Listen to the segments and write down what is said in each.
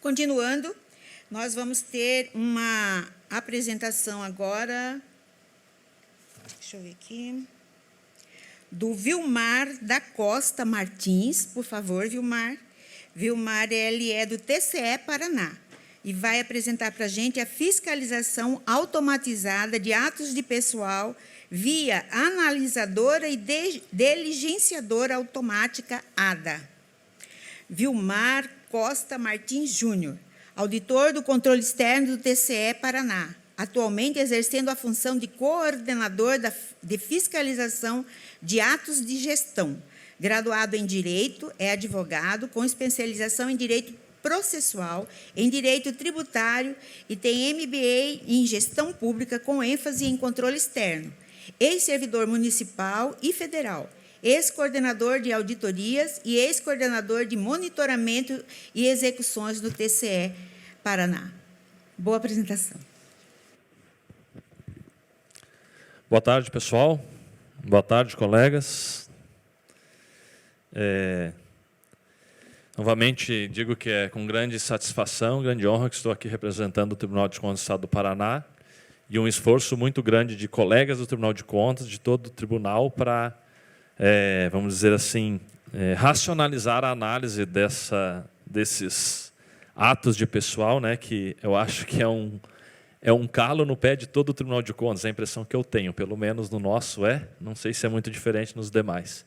Continuando, nós vamos ter uma apresentação agora, deixa eu ver aqui, do Vilmar da Costa Martins, por favor, Vilmar. Vilmar, ele é do TCE Paraná e vai apresentar para a gente a fiscalização automatizada de atos de pessoal via analisadora e diligenciadora automática ADA. Vilmar Costa Martins Júnior, auditor do controle externo do TCE Paraná, atualmente exercendo a função de coordenador de fiscalização de atos de gestão. Graduado em Direito, é advogado com especialização em Direito Processual, em Direito Tributário e tem MBA em Gestão Pública com ênfase em controle externo. Ex-servidor municipal e federal, ex-coordenador de auditorias e ex-coordenador de monitoramento e execuções do TCE Paraná. Boa apresentação. Boa tarde, pessoal. Boa tarde, colegas. Novamente, digo que é com grande satisfação, grande honra que estou aqui representando o Tribunal de Contas do Estado do Paraná e um esforço muito grande de colegas do Tribunal de Contas, de todo o tribunal, para, vamos dizer assim, racionalizar a análise desses atos de pessoal, né, que eu acho que é um calo no pé de todo o Tribunal de Contas, é a impressão que eu tenho, pelo menos no nosso não sei se é muito diferente nos demais.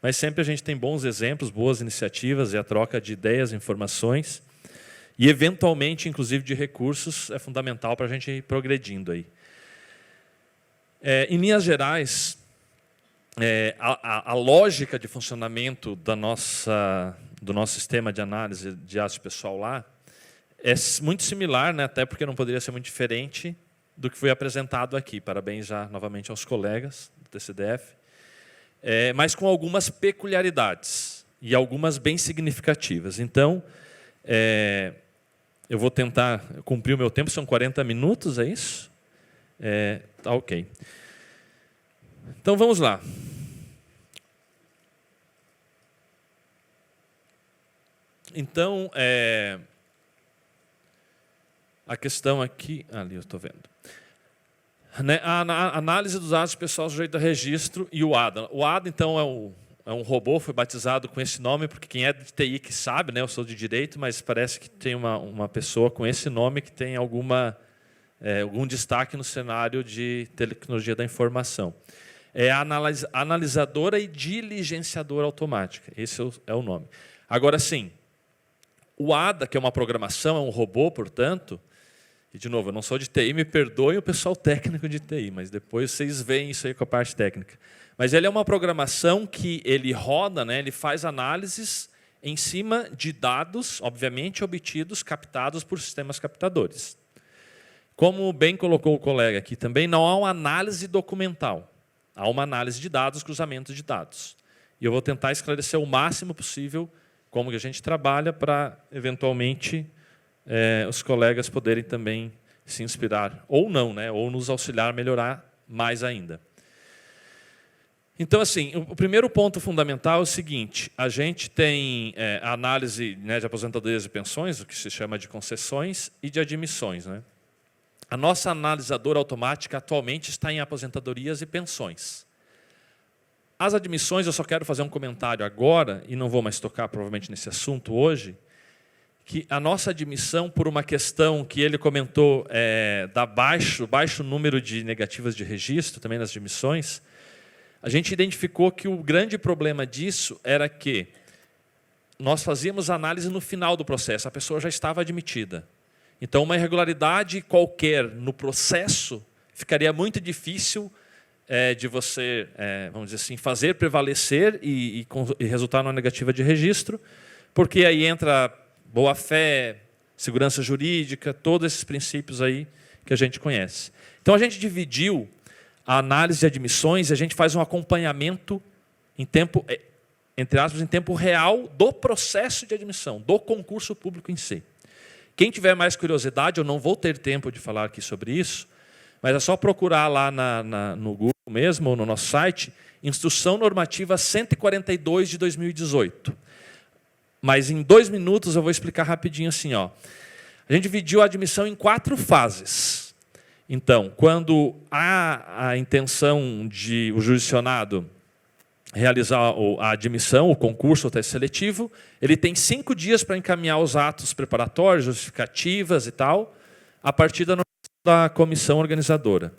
Mas sempre a gente tem bons exemplos, boas iniciativas e a troca de ideias, informações e, eventualmente, inclusive, de recursos, é fundamental para a gente ir progredindo aí. Em linhas gerais, a lógica de funcionamento do nosso sistema de análise de atos pessoal lá é muito similar, né, até porque não poderia ser muito diferente do que foi apresentado aqui. Parabéns já novamente aos colegas do TCDF. Mas com algumas peculiaridades e algumas bem significativas. Então, eu vou tentar cumprir o meu tempo, são 40 minutos, é isso? Tá ok. Então, vamos lá. Então, a questão aqui... Ali eu estou vendo. A análise dos atos pessoal sujeito a registro e o ADA. O ADA, então, é um robô, foi batizado com esse nome, porque quem é de TI que sabe, né, eu sou de Direito, mas parece que tem uma pessoa com esse nome que tem algum destaque no cenário de tecnologia da informação. É a analisadora e diligenciadora automática, esse é o nome. Agora, sim, o ADA, que é uma programação, é um robô, portanto... E, de novo, eu não sou de TI, me perdoem o pessoal técnico de TI, mas depois vocês veem isso aí com a parte técnica. Mas ele é uma programação que ele roda, né, ele faz análises em cima de dados, obviamente, obtidos, captados por sistemas captadores. Como bem colocou o colega aqui também, não há uma análise documental. Há uma análise de dados, cruzamento de dados. E eu vou tentar esclarecer o máximo possível como que a gente trabalha para, eventualmente, os colegas poderem também se inspirar, ou não, né? Ou nos auxiliar a melhorar mais ainda. Então, assim, o primeiro ponto fundamental é o seguinte, a gente tem a análise, né, de aposentadorias e pensões, o que se chama de concessões, e de admissões, né? A nossa analisadora automática atualmente está em aposentadorias e pensões. As admissões, eu só quero fazer um comentário agora, e não vou mais tocar provavelmente nesse assunto hoje, que a nossa admissão, por uma questão que ele comentou, da baixo número de negativas de registro, também nas admissões, a gente identificou que o grande problema disso era que nós fazíamos análise no final do processo, a pessoa já estava admitida. Então, uma irregularidade qualquer no processo ficaria muito difícil de você, vamos dizer assim, fazer prevalecer e resultar numa negativa de registro, porque aí entra boa-fé, segurança jurídica, todos esses princípios aí que a gente conhece. Então, a gente dividiu a análise de admissões e a gente faz um acompanhamento em tempo, entre aspas, em tempo real do processo de admissão, do concurso público em si. Quem tiver mais curiosidade, eu não vou ter tempo de falar aqui sobre isso, mas é só procurar lá no Google mesmo, ou no nosso site, Instrução Normativa 142 de 2018. mas em 2 minutos eu vou explicar rapidinho assim. Ó. A gente dividiu a admissão em 4 fases. Então, quando há a intenção de o jurisdicionado realizar a admissão, o concurso, o teste seletivo, ele tem 5 dias para encaminhar os atos preparatórios, justificativas e tal, a partir da comissão organizadora.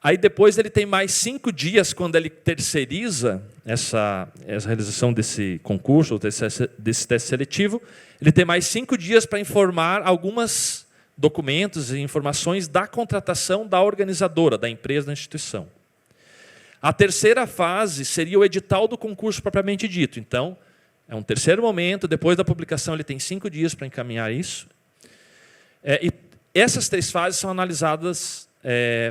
Aí depois ele tem mais 5 dias, quando ele terceiriza essa realização desse concurso, ou desse teste seletivo, ele tem mais 5 dias para informar alguns documentos e informações da contratação da organizadora, da empresa, da instituição. A terceira fase seria o edital do concurso propriamente dito. Então, é um terceiro momento, depois da publicação ele tem 5 dias para encaminhar isso. E essas 3 fases são analisadas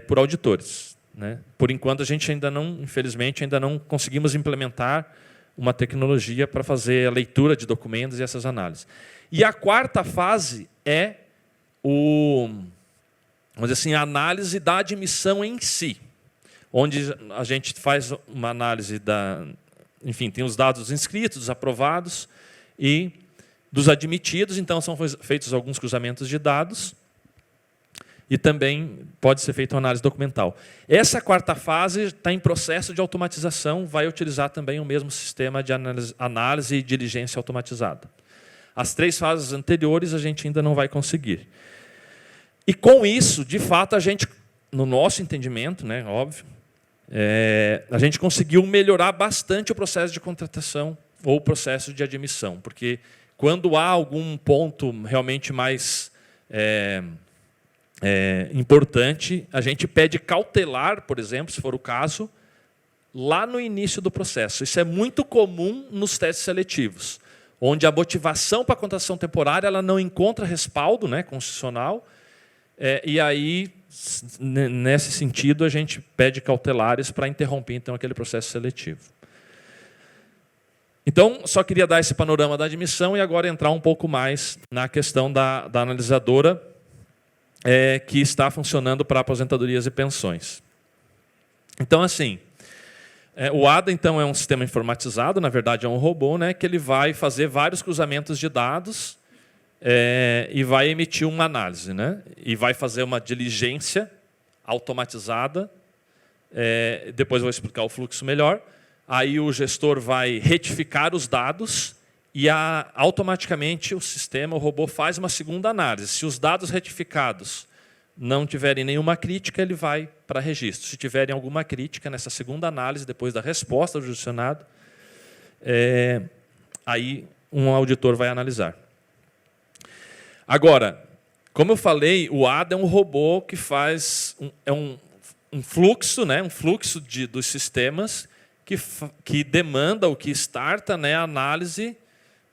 por auditores. Né? Por enquanto, a gente ainda não, infelizmente, ainda não conseguimos implementar uma tecnologia para fazer a leitura de documentos e essas análises. E a 4ª fase é vamos dizer assim, a análise da admissão em si, onde a gente faz uma análise enfim, tem os dados dos inscritos, dos aprovados e dos admitidos, então são feitos alguns cruzamentos de dados e também pode ser feita uma análise documental. Essa 4ª fase está em processo de automatização, vai utilizar também o mesmo sistema de análise e diligência automatizada. As 3 fases anteriores a gente ainda não vai conseguir. E com isso, de fato, a gente, no nosso entendimento, né, óbvio, a gente conseguiu melhorar bastante o processo de contratação ou o processo de admissão, porque quando há algum ponto realmente mais importante, a gente pede cautelar, por exemplo, se for o caso, lá no início do processo. Isso é muito comum nos testes seletivos, onde a motivação para a contratação temporária ela não encontra respaldo, né, constitucional, e aí, nesse sentido, a gente pede cautelares para interromper então, aquele processo seletivo. Então, só queria dar esse panorama da admissão e agora entrar um pouco mais na questão da analisadora que está funcionando para aposentadorias e pensões. Então, assim, o ADA então, é um sistema informatizado, na verdade é um robô, né, que ele vai fazer vários cruzamentos de dados e vai emitir uma análise, né? E vai fazer uma diligência automatizada. Depois eu vou explicar o fluxo melhor. Aí o gestor vai retificar os dados e automaticamente o sistema, o robô, faz uma segunda análise. Se os dados retificados não tiverem nenhuma crítica, ele vai para registro. Se tiverem alguma crítica nessa segunda análise, depois da resposta do jurisdicionado, aí um auditor vai analisar. Agora, como eu falei, o ADA é um robô que faz um fluxo, né, dos sistemas que demanda, o que starta, né, a análise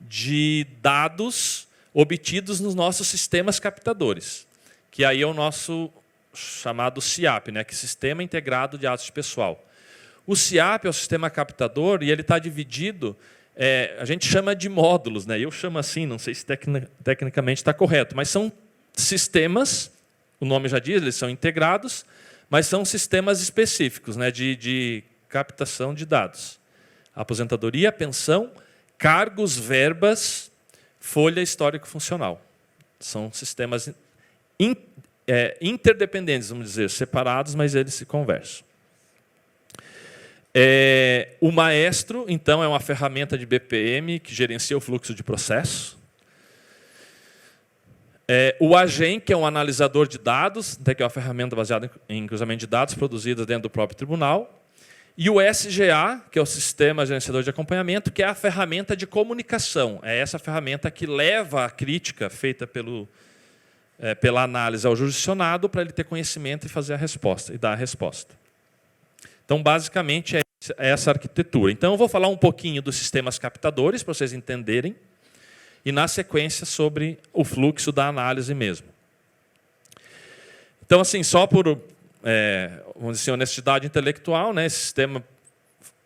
de dados obtidos nos nossos sistemas captadores, que aí é o nosso chamado SIAP, né, que é Sistema Integrado de Atos de Pessoal. O SIAP é o sistema captador e ele está dividido. A gente chama de módulos, né? Eu chamo assim, não sei se tecnicamente está correto, mas são sistemas, o nome já diz, eles são integrados, mas são sistemas específicos, né, de captação de dados. Aposentadoria, pensão, cargos, verbas, folha histórico-funcional. São sistemas interdependentes, vamos dizer, separados, mas eles se conversam. O Maestro, então, é uma ferramenta de BPM que gerencia o fluxo de processo. O AGEM, que é um analisador de dados, que é uma ferramenta baseada em cruzamento de dados produzida dentro do próprio tribunal. E o SGA, que é o Sistema Gerenciador de Acompanhamento, que é a ferramenta de comunicação. É essa ferramenta que leva a crítica feita pela análise ao jurisdicionado para ele ter conhecimento e fazer a resposta, e dar a resposta. Então, basicamente, é essa arquitetura. Então, eu vou falar um pouquinho dos sistemas captadores, para vocês entenderem, e, na sequência, sobre o fluxo da análise mesmo. Então, assim, só por vamos dizer, honestidade intelectual, né, esse sistema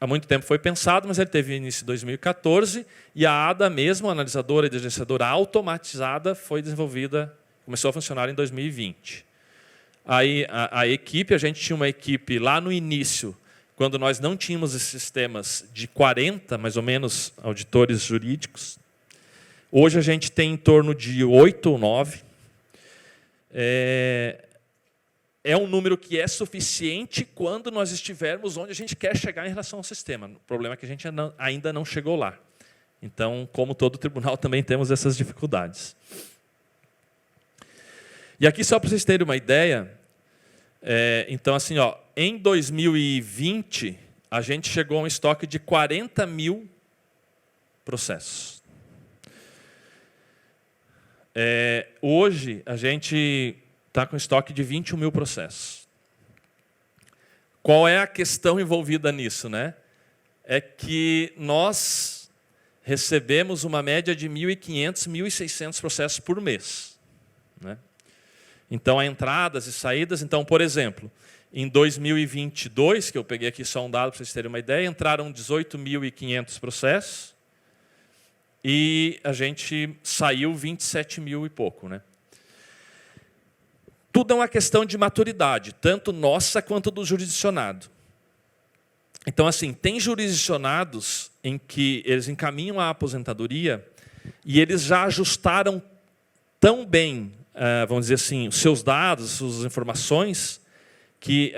há muito tempo foi pensado, mas ele teve início em 2014, e a ADA mesmo, a analisadora e gerenciadora automatizada, foi desenvolvida, começou a funcionar em 2020. Aí, a equipe, a gente tinha uma equipe lá no início, quando nós não tínhamos esses sistemas, de 40, mais ou menos, auditores jurídicos. Hoje a gente tem em torno de 8 ou 9. É um número que é suficiente quando nós estivermos onde a gente quer chegar em relação ao sistema. O problema é que a gente ainda não chegou lá. Então, como todo tribunal, também temos essas dificuldades. E aqui, só para vocês terem uma ideia, então, assim, ó, em 2020, a gente chegou a um estoque de 40 mil processos. Hoje, a gente está com estoque de 21 mil processos. Qual é a questão envolvida nisso, né? É que nós recebemos uma média de 1.500, 1.600 processos por mês, né? Então, há entradas e saídas. Então, por exemplo, em 2022, que eu peguei aqui só um dado para vocês terem uma ideia, entraram 18.500 processos e a gente saiu 27 mil e pouco, né? Tudo é uma questão de maturidade, tanto nossa quanto do jurisdicionado. Então, assim, tem jurisdicionados em que eles encaminham a aposentadoria e eles já ajustaram tão bem, vamos dizer assim, os seus dados, suas informações, que,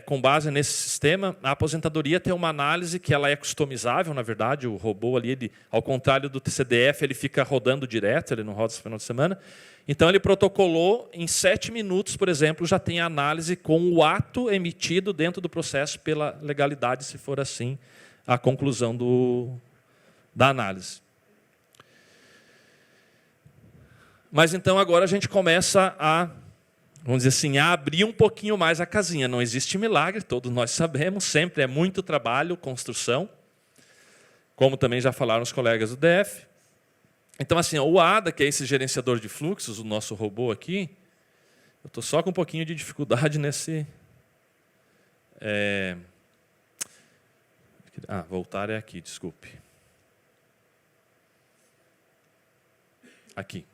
com base nesse sistema, a aposentadoria tem uma análise que ela é customizável, na verdade. O robô ali, ele, ao contrário do TCDF, ele fica rodando direto, ele não roda no final de semana. Então, ele protocolou, em 7 minutos, por exemplo, já tem a análise com o ato emitido dentro do processo pela legalidade, se for assim, a conclusão da análise. Mas, então, agora a gente começa a, vamos dizer assim, a abrir um pouquinho mais a casinha. Não existe milagre, todos nós sabemos, sempre é muito trabalho, construção, como também já falaram os colegas do DF. Então, assim, o ADA, que é esse gerenciador de fluxos, o nosso robô aqui, eu estou só com um pouquinho de dificuldade nesse... voltar é aqui, desculpe. Aqui.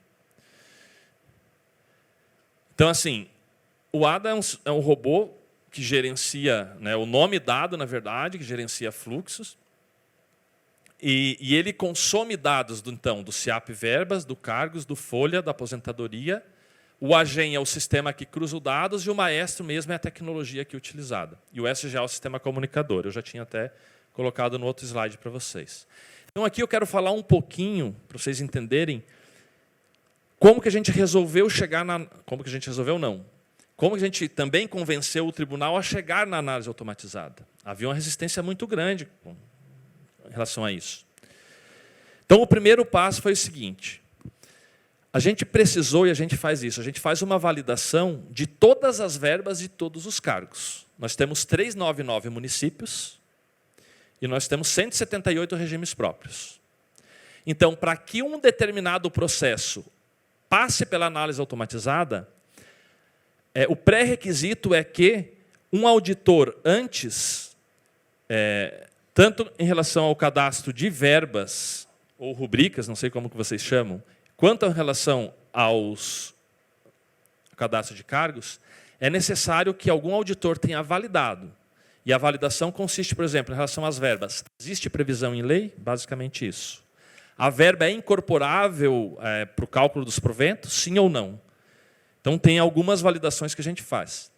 Então, assim, o ADA é um robô que gerencia, né, o nome dado, na verdade, que gerencia fluxos. E ele consome dados do CIAP Verbas, do Cargos, do Folha, da aposentadoria. O AGEM é o sistema que cruza os dados e o Maestro mesmo é a tecnologia aqui utilizada. E o SGA é o sistema comunicador. Eu já tinha até colocado no outro slide para vocês. Então, aqui eu quero falar um pouquinho, para vocês entenderem, como que a gente resolveu chegar na... Como que a gente resolveu, não. Como que a gente também convenceu o tribunal a chegar na análise automatizada. Havia uma resistência muito grande em relação a isso. Então, o primeiro passo foi o seguinte. A gente precisou, e a gente faz isso, a gente faz uma validação de todas as verbas de todos os cargos. Nós temos 399 municípios e nós temos 178 regimes próprios. Então, para que um determinado processo passe pela análise automatizada, o pré-requisito é que um auditor antes... tanto em relação ao cadastro de verbas, ou rubricas, não sei como que vocês chamam, quanto em relação ao cadastro de cargos, é necessário que algum auditor tenha validado. E a validação consiste, por exemplo, em relação às verbas. Existe previsão em lei? Basicamente isso. A verba é incorporável para o cálculo dos proventos? Sim ou não? Então, tem algumas validações que a gente faz.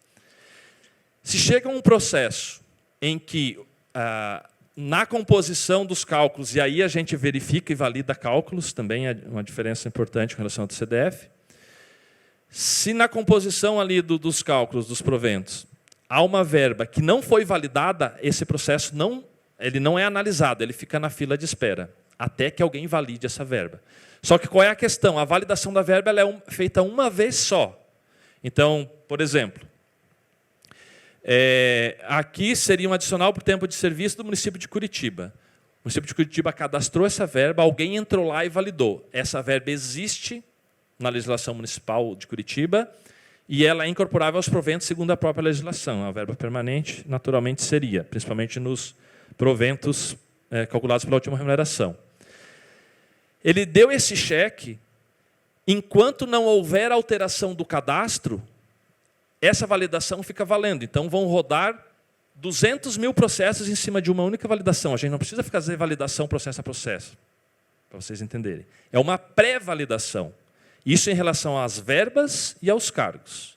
Se chega um processo em que... na composição dos cálculos, e aí a gente verifica e valida cálculos, também é uma diferença importante com relação ao TCDF. Se na composição ali dos cálculos, dos proventos, há uma verba que não foi validada, esse processo ele não é analisado, ele fica na fila de espera, até que alguém valide essa verba. Só que qual é a questão? A validação da verba ela é feita uma vez só. Então, por exemplo, aqui seria um adicional para o tempo de serviço do município de Curitiba. O município de Curitiba cadastrou essa verba, alguém entrou lá e validou. Essa verba existe na legislação municipal de Curitiba e ela é incorporável aos proventos segundo a própria legislação. A verba permanente, naturalmente, seria, principalmente nos proventos calculados pela última remuneração. Ele deu esse cheque, enquanto não houver alteração do cadastro, essa validação fica valendo. Então, vão rodar 200 mil processos em cima de uma única validação. A gente não precisa fazer validação processo a processo. para vocês entenderem. É uma pré-validação. Isso em relação às verbas e aos cargos.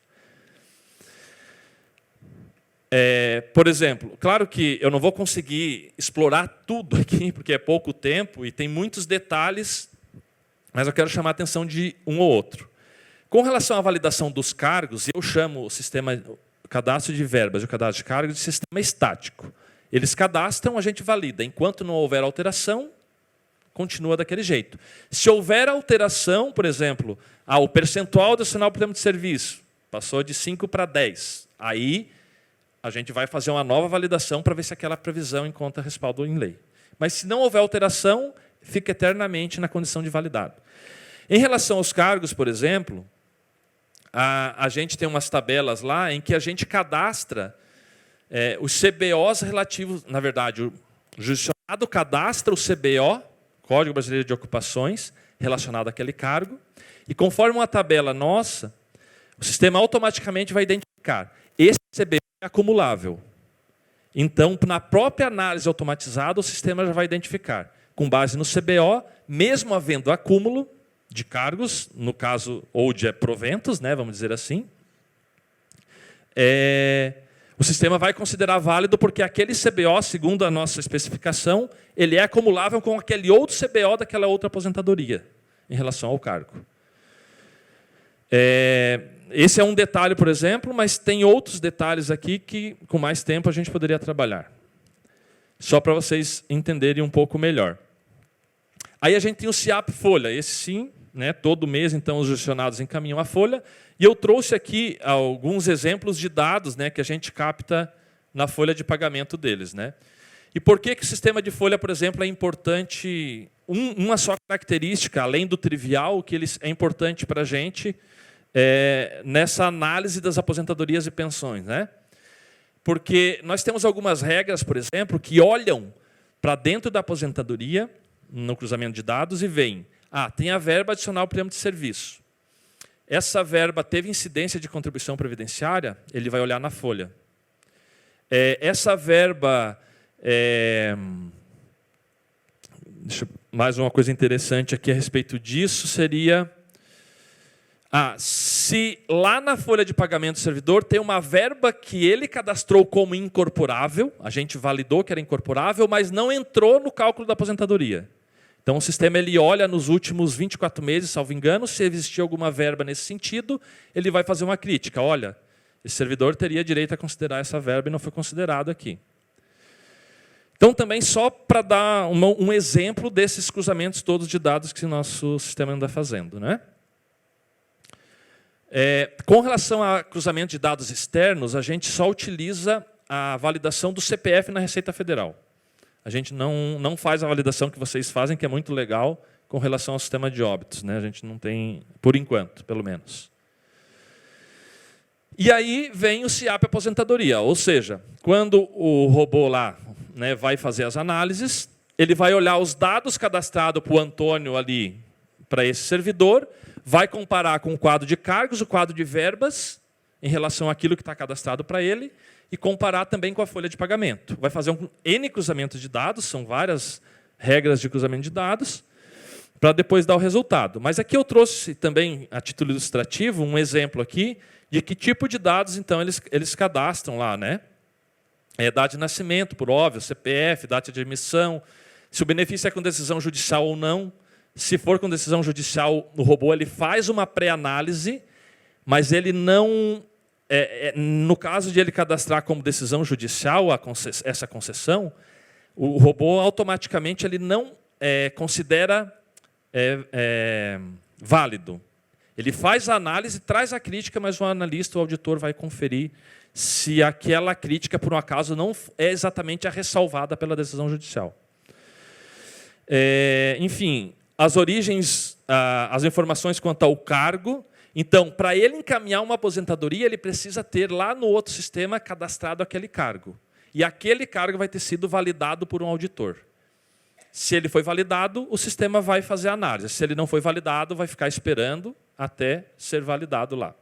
Por exemplo, claro que eu não vou conseguir explorar tudo aqui, porque é pouco tempo e tem muitos detalhes, mas eu quero chamar a atenção de um ou outro. Com relação à validação dos cargos, eu chamo o cadastro de verbas e o cadastro de cargos de sistema estático. Eles cadastram, a gente valida. Enquanto não houver alteração, continua daquele jeito. Se houver alteração, por exemplo, o percentual adicional por tempo de serviço passou de 5 para 10, aí a gente vai fazer uma nova validação para ver se aquela previsão encontra respaldo em lei. Mas se não houver alteração, fica eternamente na condição de validado. Em relação aos cargos, por exemplo, a gente tem umas tabelas lá em que a gente cadastra os CBOs relativos, na verdade, o jurisdicionado cadastra o CBO, Código Brasileiro de Ocupações, relacionado àquele cargo, e conforme uma tabela nossa, o sistema automaticamente vai identificar esse CBO é acumulável. Então, na própria análise automatizada, o sistema já vai identificar, com base no CBO, mesmo havendo acúmulo de cargos, no caso, ou de proventos, né, vamos dizer assim, o sistema vai considerar válido porque aquele CBO, segundo a nossa especificação, ele é acumulável com aquele outro CBO daquela outra aposentadoria, em relação ao cargo. Esse é um detalhe, por exemplo, mas tem outros detalhes aqui que, com mais tempo, a gente poderia trabalhar. Só para vocês entenderem um pouco melhor. Aí a gente tem o CIAP Folha. Esse sim, né, todo mês, então, os jurisdicionados encaminham a folha. E eu trouxe aqui alguns exemplos de dados, né, que a gente capta na folha de pagamento deles, né? E por que o sistema de folha, por exemplo, é importante? Uma só característica, além do trivial, que é importante para a gente nessa análise das aposentadorias e pensões, né? Porque nós temos algumas regras, por exemplo, que olham para dentro da aposentadoria, no cruzamento de dados, e veem, tem a verba adicional por tempo de serviço. Essa verba teve incidência de contribuição previdenciária, ele vai olhar na folha. Essa verba... mais uma coisa interessante aqui a respeito disso seria... se lá na folha de pagamento do servidor tem uma verba que ele cadastrou como incorporável, a gente validou que era incorporável, mas não entrou no cálculo da aposentadoria. Então, o sistema ele olha nos últimos 24 meses, salvo engano, se existia alguma verba nesse sentido, ele vai fazer uma crítica. Olha, esse servidor teria direito a considerar essa verba e não foi considerado aqui. Então, também só para dar um exemplo desses cruzamentos todos de dados que o nosso sistema anda fazendo, né? Com relação a cruzamento de dados externos, a gente só utiliza a validação do CPF na Receita Federal. A gente não faz a validação que vocês fazem, que é muito legal, com relação ao sistema de óbitos, né? A gente não tem, por enquanto, pelo menos. E aí vem o CIAP Aposentadoria, ou seja, quando o robô lá, né, vai fazer as análises, ele vai olhar os dados cadastrados para o Antônio ali, para esse servidor, vai comparar com o quadro de cargos, o quadro de verbas, em relação àquilo que está cadastrado para ele, e comparar também com a folha de pagamento. Vai fazer um N cruzamento de dados, são várias regras de cruzamento de dados, para depois dar o resultado. Mas aqui eu trouxe também, a título ilustrativo, um exemplo aqui de que tipo de dados então eles cadastram lá, né? Data de nascimento, por óbvio, CPF, data de admissão, se o benefício é com decisão judicial ou não. Se for com decisão judicial, o robô ele faz uma pré-análise, mas ele não... no caso de ele cadastrar como decisão judicial essa concessão, o robô automaticamente ele não considera válido. Ele faz a análise, traz a crítica, mas o analista, o auditor, vai conferir se aquela crítica, por um acaso, não é exatamente a ressalvada pela decisão judicial. Enfim, as origens, as informações quanto ao cargo. Então, para ele encaminhar uma aposentadoria, ele precisa ter lá no outro sistema cadastrado aquele cargo. E aquele cargo vai ter sido validado por um auditor. Se ele foi validado, o sistema vai fazer a análise. Se ele não foi validado, vai ficar esperando até ser validado lá.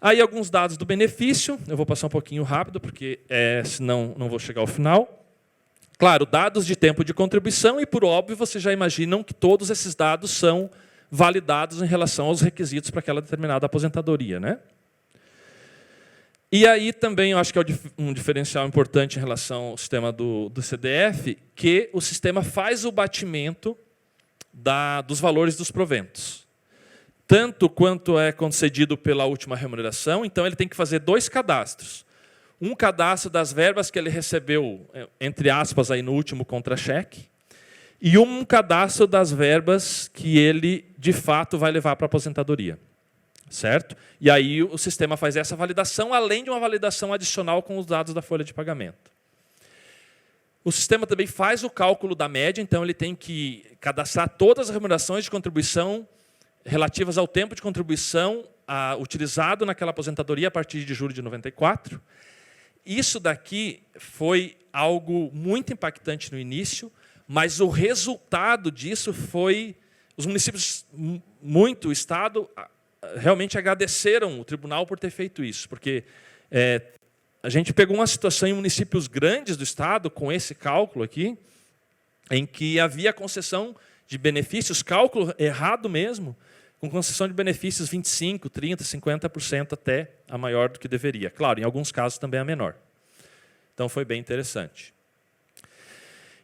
Aí alguns dados do benefício, eu vou passar um pouquinho rápido, porque senão não vou chegar ao final. Claro, dados de tempo de contribuição e, por óbvio, vocês já imaginam que todos esses dados são validados em relação aos requisitos para aquela determinada aposentadoria, né? E aí também eu acho que é um diferencial importante em relação ao sistema do CDF, que o sistema faz o batimento dos valores dos proventos. Tanto quanto é concedido pela última remuneração, então ele tem que fazer 2 cadastros. Um cadastro das verbas que ele recebeu, entre aspas, aí no último contra-cheque, e um cadastro das verbas que ele, de fato, vai levar para a aposentadoria. Certo? E aí o sistema faz essa validação, além de uma validação adicional com os dados da folha de pagamento. O sistema também faz o cálculo da média, então ele tem que cadastrar todas as remunerações de contribuição relativas ao tempo de contribuição utilizado naquela aposentadoria a partir de julho de 94. Isso daqui foi algo muito impactante no início, mas o resultado disso foi os municípios, o Estado, realmente agradeceram o tribunal por ter feito isso, porque a gente pegou uma situação em municípios grandes do Estado, com esse cálculo aqui, em que havia concessão de benefícios, cálculo errado mesmo, com concessão de benefícios 25%, 30%, 50% até a maior do que deveria. Claro, em alguns casos também a menor. Então, foi bem interessante.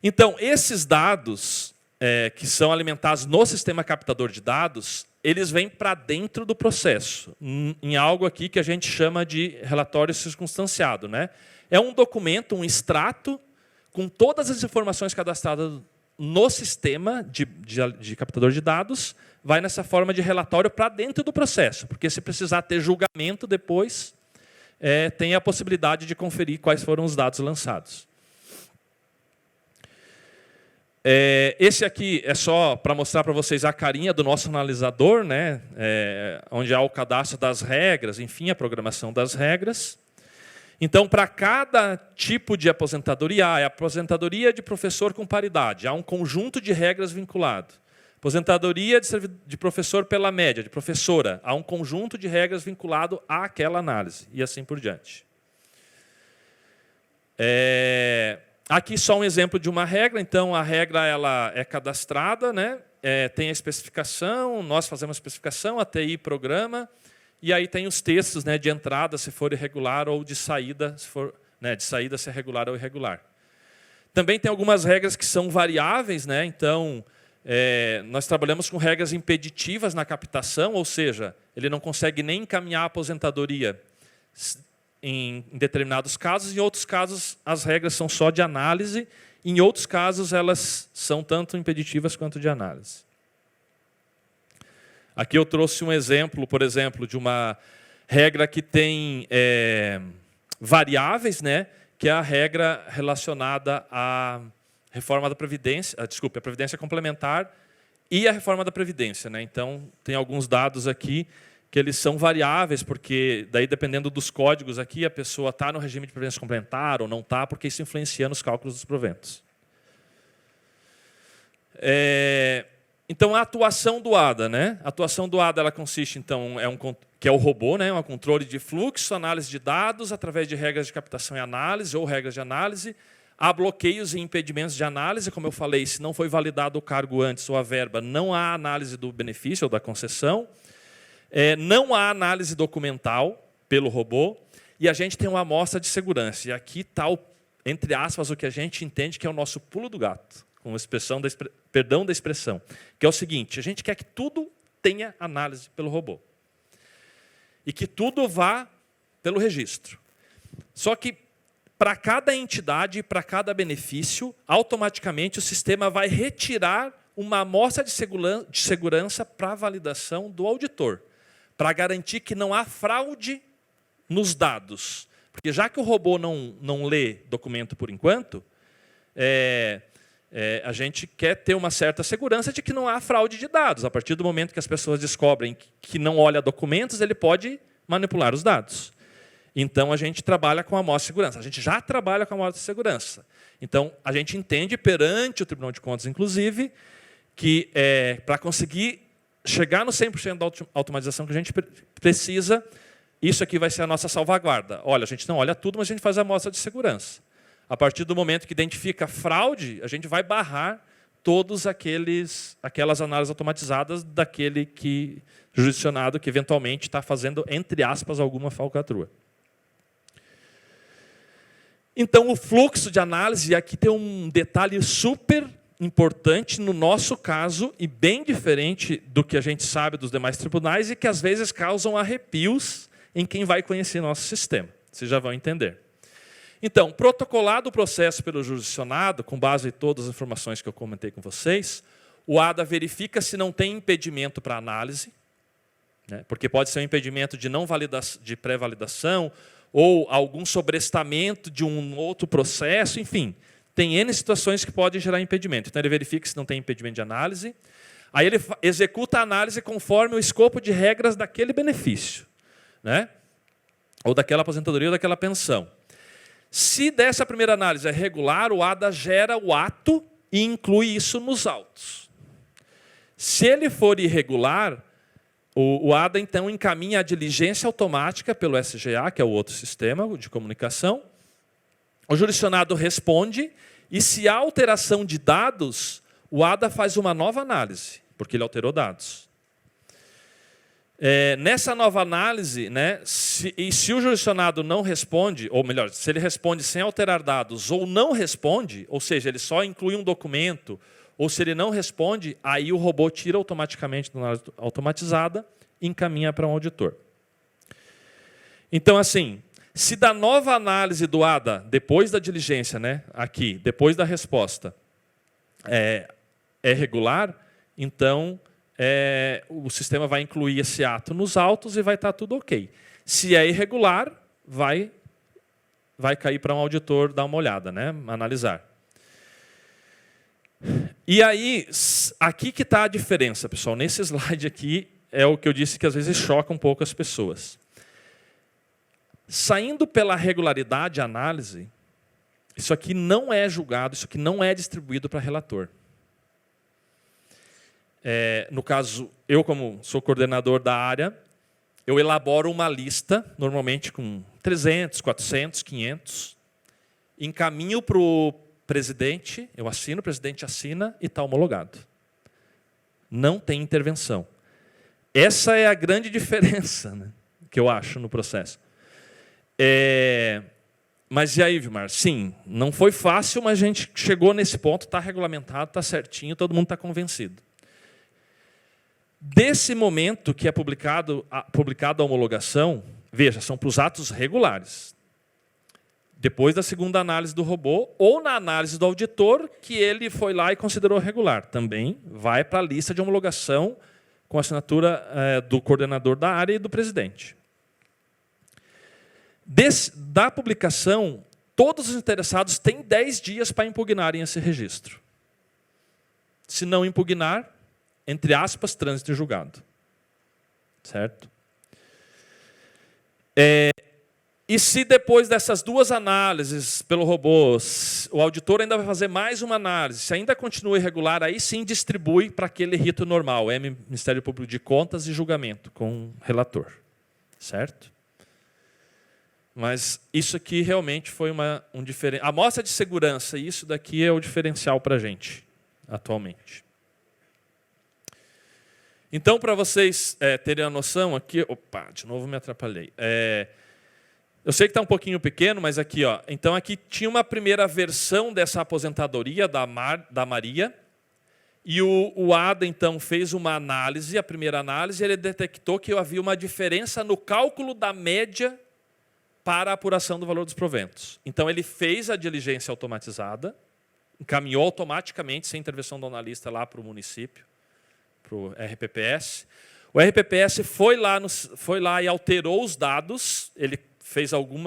Então, esses dados que são alimentados no sistema captador de dados, eles vêm para dentro do processo, em algo aqui que a gente chama de relatório circunstanciado, né? É um documento, um extrato, com todas as informações cadastradas no sistema de captador de dados, vai nessa forma de relatório para dentro do processo, porque se precisar ter julgamento depois, tem a possibilidade de conferir quais foram os dados lançados. Esse aqui é só para mostrar para vocês a carinha do nosso analisador, né? Onde há o cadastro das regras, enfim, a programação das regras. Então, para cada tipo de aposentadoria, é a aposentadoria de professor com paridade, há um conjunto de regras vinculado. Aposentadoria de professor pela média, de professora, há um conjunto de regras vinculado àquela análise, e assim por diante. Aqui só um exemplo de uma regra. Então, a regra ela é cadastrada, né? Tem a especificação, nós fazemos a especificação, a TI programa, e aí tem os textos, né, de entrada, se for irregular, ou de saída, se for, né, de saída, se é regular ou irregular. Também tem algumas regras que são variáveis, né? Então, nós trabalhamos com regras impeditivas na captação, ou seja, ele não consegue nem encaminhar a aposentadoria em determinados casos, em outros casos as regras são só de análise, em outros casos elas são tanto impeditivas quanto de análise. Aqui eu trouxe um exemplo, por exemplo, de uma regra que tem variáveis, né, que é a regra relacionada à reforma da Previdência, a Previdência Complementar e a reforma da Previdência, né? Então, tem alguns dados aqui que eles são variáveis, porque daí, dependendo dos códigos aqui, a pessoa está no regime de previdência complementar ou não está, porque isso influencia nos cálculos dos proventos. Então, a atuação do ADA, né? A atuação do ADA ela consiste, então, que é o robô, né? Um controle de fluxo, análise de dados, através de regras de captação e análise, ou regras de análise. Há bloqueios e impedimentos de análise, como eu falei, se não foi validado o cargo antes ou a verba, não há análise do benefício ou da concessão. Não há análise documental pelo robô, e a gente tem uma amostra de segurança. E aqui está, entre aspas, o que a gente entende que é o nosso pulo do gato, com perdão da expressão, que é o seguinte: a gente quer que tudo tenha análise pelo robô. E que tudo vá pelo registro. Só que, para cada entidade, para cada benefício, automaticamente o sistema vai retirar uma amostra de segurança para validação do auditor, para garantir que não há fraude nos dados. Porque já que o robô não lê documento por enquanto, a gente quer ter uma certa segurança de que não há fraude de dados. A partir do momento que as pessoas descobrem que não olha documentos, ele pode manipular os dados. Então, a gente trabalha com a amostra de segurança. A gente já trabalha com a amostra de segurança. Então, a gente entende perante o Tribunal de Contas, inclusive, que para conseguir chegar no 100% da automatização que a gente precisa, isso aqui vai ser a nossa salvaguarda. Olha, a gente não olha tudo, mas a gente faz a amostra de segurança. A partir do momento que identifica fraude, a gente vai barrar todas aquelas análises automatizadas daquele jurisdicionado que eventualmente está fazendo, entre aspas, alguma falcatrua. Então, o fluxo de análise, aqui tem um detalhe super importante no nosso caso, e bem diferente do que a gente sabe dos demais tribunais, e que às vezes causam arrepios em quem vai conhecer nosso sistema. Vocês já vão entender. Então, protocolado o processo pelo jurisdicionado, com base em todas as informações que eu comentei com vocês, o ADA verifica se não tem impedimento para análise, né, porque pode ser um impedimento de pré-validação, ou algum sobrestamento de um outro processo, enfim, tem N situações que podem gerar impedimento. Então, ele verifica se não tem impedimento de análise, aí ele executa a análise conforme o escopo de regras daquele benefício, né, ou daquela aposentadoria ou daquela pensão. Se dessa primeira análise é regular, o ADA gera o ato e inclui isso nos autos. Se ele for irregular, o ADA, então, encaminha a diligência automática pelo SGA, que é o outro sistema de comunicação. O jurisdicionado responde, e se há alteração de dados, o ADA faz uma nova análise, porque ele alterou dados. Nessa nova análise, né, se o jurisdicionado não responde, ou melhor, se ele responde sem alterar dados ou não responde, ou seja, ele só inclui um documento, ou se ele não responde, aí o robô tira automaticamente da análise automatizada e encaminha para um auditor. Então, assim, se da nova análise do ADA, depois da diligência, né, aqui, depois da resposta, é regular, então o sistema vai incluir esse ato nos autos e vai estar tudo ok. Se é irregular, vai cair para um auditor dar uma olhada, né, analisar. E aí, aqui que está a diferença, pessoal. Nesse slide aqui é o que eu disse que às vezes choca um pouco as pessoas. Saindo pela regularidade de análise, isso aqui não é julgado, isso aqui não é distribuído para relator. No caso, eu como sou coordenador da área, eu elaboro uma lista, normalmente com 300, 400, 500, encaminho para o presidente, eu assino, o presidente assina e está homologado. Não tem intervenção. Essa é a grande diferença, né, que eu acho no processo. Mas e aí, Vilmar? Sim, não foi fácil, mas a gente chegou nesse ponto, está regulamentado, está certinho, todo mundo está convencido. Desse momento que é publicado a homologação, veja, são para os atos regulares. Depois da segunda análise do robô, ou na análise do auditor, que ele foi lá e considerou regular. Também vai para a lista de homologação com a assinatura do coordenador da área e do presidente. Da publicação, todos os interessados têm 10 dias para impugnarem esse registro. Se não impugnar, entre aspas, trânsito julgado. Certo? E se depois dessas duas análises pelo robô, o auditor ainda vai fazer mais uma análise, se ainda continua irregular, aí sim distribui para aquele rito normal, Ministério Público de Contas e julgamento com o relator. Certo? Mas isso aqui realmente foi um diferencial. A amostra de segurança, isso daqui é o diferencial para a gente, atualmente. Então, para vocês terem a noção, aqui... Opa, de novo me atrapalhei. Eu sei que está um pouquinho pequeno, mas aqui, ó. Então, aqui tinha uma primeira versão dessa aposentadoria da Maria, e o ADA, então, fez uma análise, a primeira análise, ele detectou que havia uma diferença no cálculo da média para a apuração do valor dos proventos. Então, ele fez a diligência automatizada, encaminhou automaticamente, sem intervenção do analista, lá para o município, para o RPPS. O RPPS foi lá e alterou os dados, ele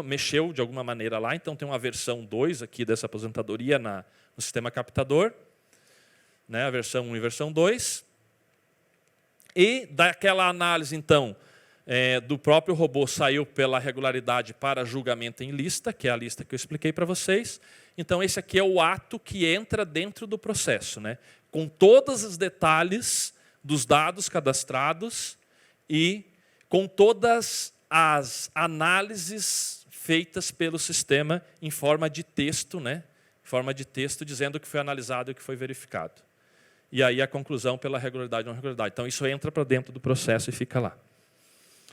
mexeu de alguma maneira lá, então tem uma versão 2 aqui dessa aposentadoria no sistema captador, né, a versão 1 e versão 2. E daquela análise, então, do próprio robô saiu pela regularidade para julgamento em lista, que é a lista que eu expliquei para vocês. Então, esse aqui é o ato que entra dentro do processo, né, com todos os detalhes dos dados cadastrados e com todas as análises feitas pelo sistema em forma de texto, né? Em forma de texto dizendo o que foi analisado e o que foi verificado. E aí a conclusão pela regularidade ou não regularidade. Então, isso entra para dentro do processo e fica lá.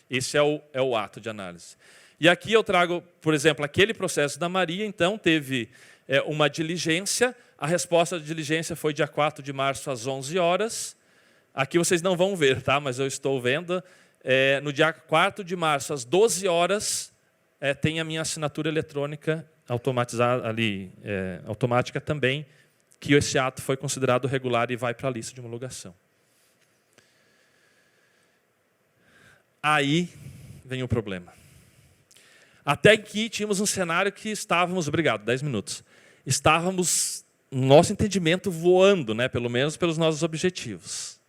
Esse é o ato de análise. E aqui eu trago, por exemplo, aquele processo da Maria, então, teve uma diligência. A resposta da diligência foi dia 4 de março, às 11 horas. Aqui vocês não vão ver, tá? Mas eu estou vendo. No dia 4 de março, às 12 horas, tem a minha assinatura eletrônica automatizada ali, automática também, que esse ato foi considerado regular e vai para a lista de homologação. Aí vem o problema. Até aqui tínhamos um cenário que estávamos, obrigado, 10 minutos, estávamos, no nosso entendimento, voando, né, pelo menos pelos nossos objetivos.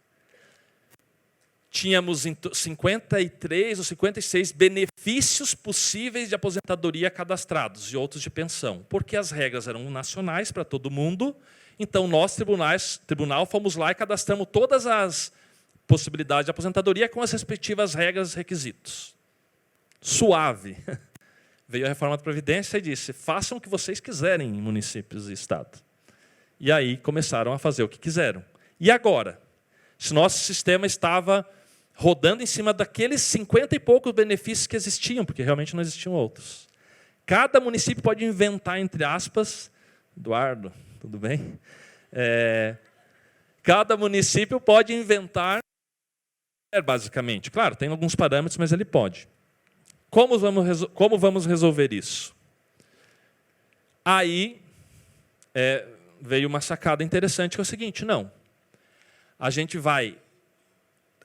Tínhamos 53 ou 56 benefícios possíveis de aposentadoria cadastrados e outros de pensão, porque as regras eram nacionais para todo mundo. Então, nós, tribunal, fomos lá e cadastramos todas as possibilidades de aposentadoria com as respectivas regras e requisitos. Suave. Veio a reforma da Previdência e disse, façam o que vocês quiserem em municípios e Estado. E aí começaram a fazer o que quiseram. E agora? Se nosso sistema estava rodando em cima daqueles 50 e poucos benefícios que existiam, porque realmente não existiam outros. Cada município pode inventar, entre aspas, Eduardo, tudo bem? Cada município pode inventar, basicamente. Claro, tem alguns parâmetros, mas ele pode. Como vamos resolver isso? Aí veio uma sacada interessante, que é o seguinte, não. A gente vai,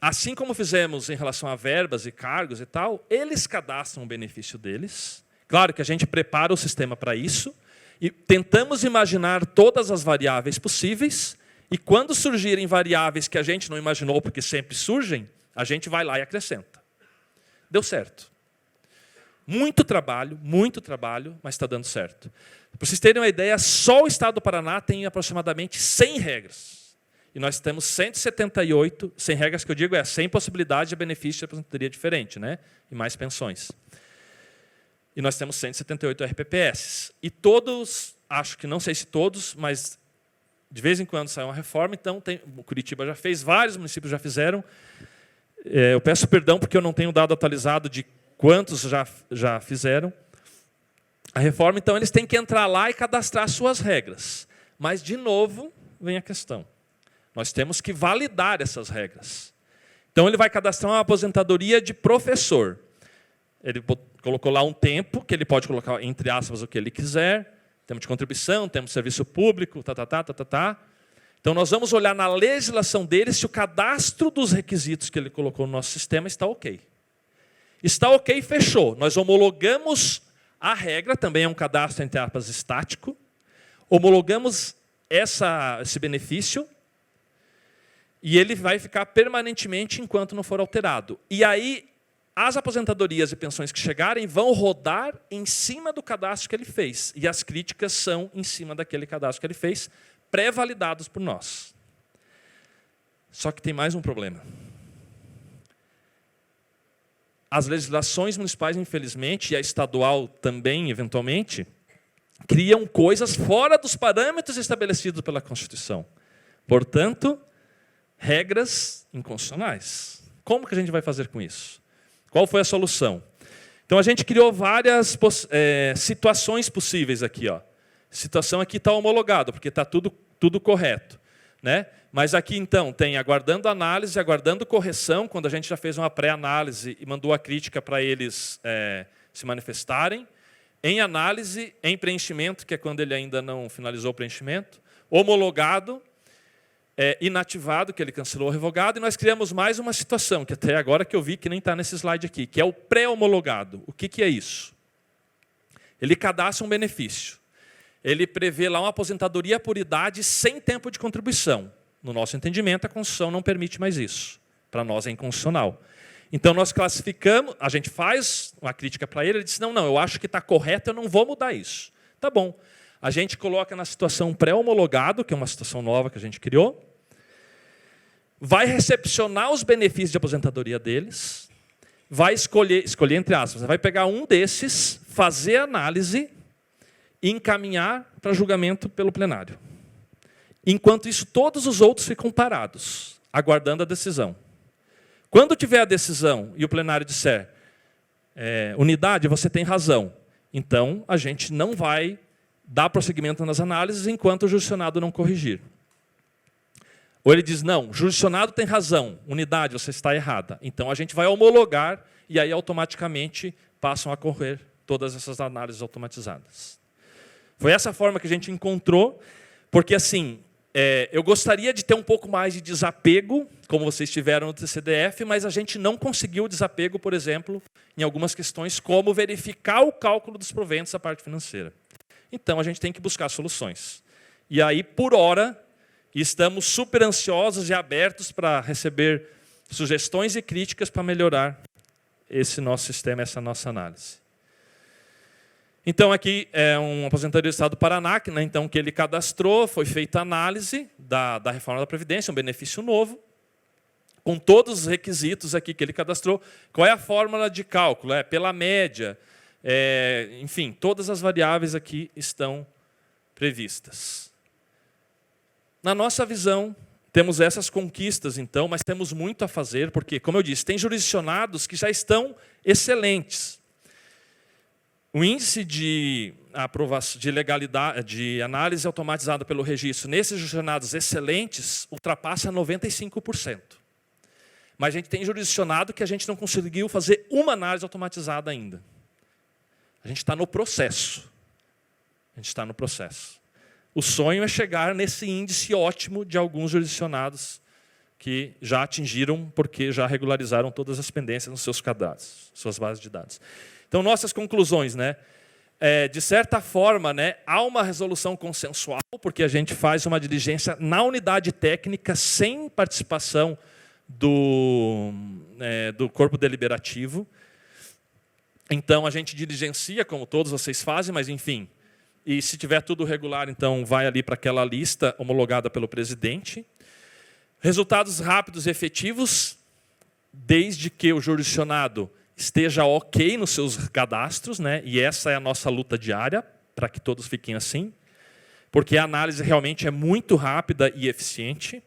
assim como fizemos em relação a verbas e cargos e tal, eles cadastram o benefício deles. Claro que a gente prepara o sistema para isso, e tentamos imaginar todas as variáveis possíveis, e quando surgirem variáveis que a gente não imaginou, porque sempre surgem, a gente vai lá e acrescenta. Deu certo. Muito trabalho, mas está dando certo. Para vocês terem uma ideia, só o Estado do Paraná tem aproximadamente 100 regras. E nós temos 178, 100 regras que eu digo 100 possibilidades de benefício de aposentadoria diferente, né? E mais pensões. E nós temos 178 RPPS. E todos, acho que não sei se todos, mas de vez em quando sai uma reforma, então o Curitiba já fez, vários municípios já fizeram. Eu peço perdão porque eu não tenho dado atualizado de quantos já fizeram. A reforma, então, eles têm que entrar lá e cadastrar suas regras. Mas, de novo, vem a questão. Nós temos que validar essas regras. Então, ele vai cadastrar uma aposentadoria de professor. Ele colocou lá um tempo, que ele pode colocar, entre aspas, o que ele quiser. Tempo de contribuição, tempo de serviço público, Então, nós vamos olhar na legislação dele se o cadastro dos requisitos que ele colocou no nosso sistema está ok. Está ok, fechou. Nós homologamos a regra, também é um cadastro, entre aspas, estático. Homologamos esse benefício e ele vai ficar permanentemente enquanto não for alterado. E aí, as aposentadorias e pensões que chegarem vão rodar em cima do cadastro que ele fez. E as críticas são em cima daquele cadastro que ele fez, pré-validados por nós. Só que tem mais um problema. As legislações municipais, infelizmente, e a estadual também, eventualmente, criam coisas fora dos parâmetros estabelecidos pela Constituição. Portanto, regras inconstitucionais. Como que a gente vai fazer com isso? Qual foi a solução? Então, a gente criou várias situações possíveis aqui. Ó. Situação aqui está homologado, porque está tudo correto. Né? Mas aqui, então, tem aguardando análise, aguardando correção, quando a gente já fez uma pré-análise e mandou a crítica para eles se manifestarem. Em análise, em preenchimento, que é quando ele ainda não finalizou o preenchimento. Homologado, inativado, que ele cancelou, revogado. E nós criamos mais uma situação, que até agora que eu vi que nem está nesse slide aqui, que é o pré-homologado. O que é isso? Ele cadastra um benefício. Ele prevê lá uma aposentadoria por idade sem tempo de contribuição. No nosso entendimento, a Constituição não permite mais isso. Para nós é inconstitucional. Então, nós classificamos, a gente faz uma crítica para ele, ele diz, não, eu acho que está correto, eu não vou mudar isso. Tá bom. A gente coloca na situação pré-homologado, que é uma situação nova que a gente criou, vai recepcionar os benefícios de aposentadoria deles, vai escolher entre aspas, vai pegar um desses, fazer análise e encaminhar para julgamento pelo plenário. Enquanto isso, todos os outros ficam parados, aguardando a decisão. Quando tiver a decisão e o plenário disser, unidade, você tem razão, então a gente não vai dar prosseguimento nas análises enquanto o jurisdicionado não corrigir. Ou ele diz, não, jurisdicionado tem razão, unidade, você está errada. Então a gente vai homologar e aí automaticamente passam a correr todas essas análises automatizadas. Foi essa forma que a gente encontrou, porque assim, eu gostaria de ter um pouco mais de desapego, como vocês tiveram no TCDF, mas a gente não conseguiu desapego, por exemplo, em algumas questões, como verificar o cálculo dos proventos da parte financeira. Então, a gente tem que buscar soluções. E aí, por hora, estamos super ansiosos e abertos para receber sugestões e críticas para melhorar esse nosso sistema, essa nossa análise. Então, aqui é um aposentadoria do Estado do Paraná, né, então, que ele cadastrou, foi feita a análise da reforma da Previdência, um benefício novo, com todos os requisitos aqui que ele cadastrou. Qual é a fórmula de cálculo? É pela média, enfim, todas as variáveis aqui estão previstas. Na nossa visão, temos essas conquistas, então, mas temos muito a fazer, porque, como eu disse, tem jurisdicionados que já estão excelentes. O índice de aprovação, de legalidade, de análise automatizada pelo registro nesses jurisdicionados excelentes ultrapassa 95%. Mas a gente tem jurisdicionado que a gente não conseguiu fazer uma análise automatizada ainda. A gente está no processo. A gente está no processo. O sonho é chegar nesse índice ótimo de alguns jurisdicionados que já atingiram, porque já regularizaram todas as pendências nos seus cadastros, suas bases de dados. Então, nossas conclusões, né? De certa forma, né, há uma resolução consensual, porque a gente faz uma diligência na unidade técnica sem participação do corpo deliberativo. Então, a gente diligencia, como todos vocês fazem, mas, enfim, e se tiver tudo regular, então vai ali para aquela lista homologada pelo presidente. Resultados rápidos e efetivos, desde que o jurisdicionado esteja ok nos seus cadastros, né? E essa é a nossa luta diária, para que todos fiquem assim, porque a análise realmente é muito rápida e eficiente.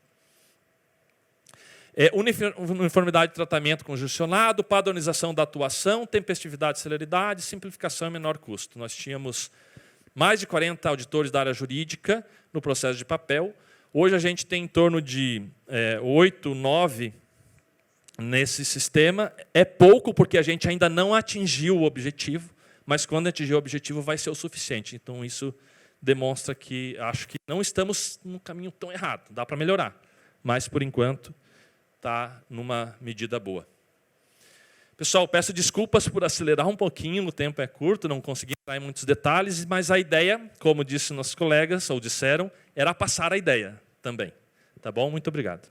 Uniformidade de tratamento com o jurisdicionado, padronização da atuação, tempestividade e celeridade, simplificação e menor custo. Nós tínhamos mais de 40 auditores da área jurídica no processo de papel. Hoje a gente tem em torno de 8, 9 nesse sistema. É pouco porque a gente ainda não atingiu o objetivo, mas quando atingir o objetivo vai ser o suficiente. Então isso demonstra que acho que não estamos num caminho tão errado. Dá para melhorar, mas por enquanto está numa medida boa. Pessoal, peço desculpas por acelerar um pouquinho, o tempo é curto, não consegui entrar em muitos detalhes, mas a ideia, como disse nossos colegas, ou disseram, era passar a ideia também. Tá bom? Muito obrigado.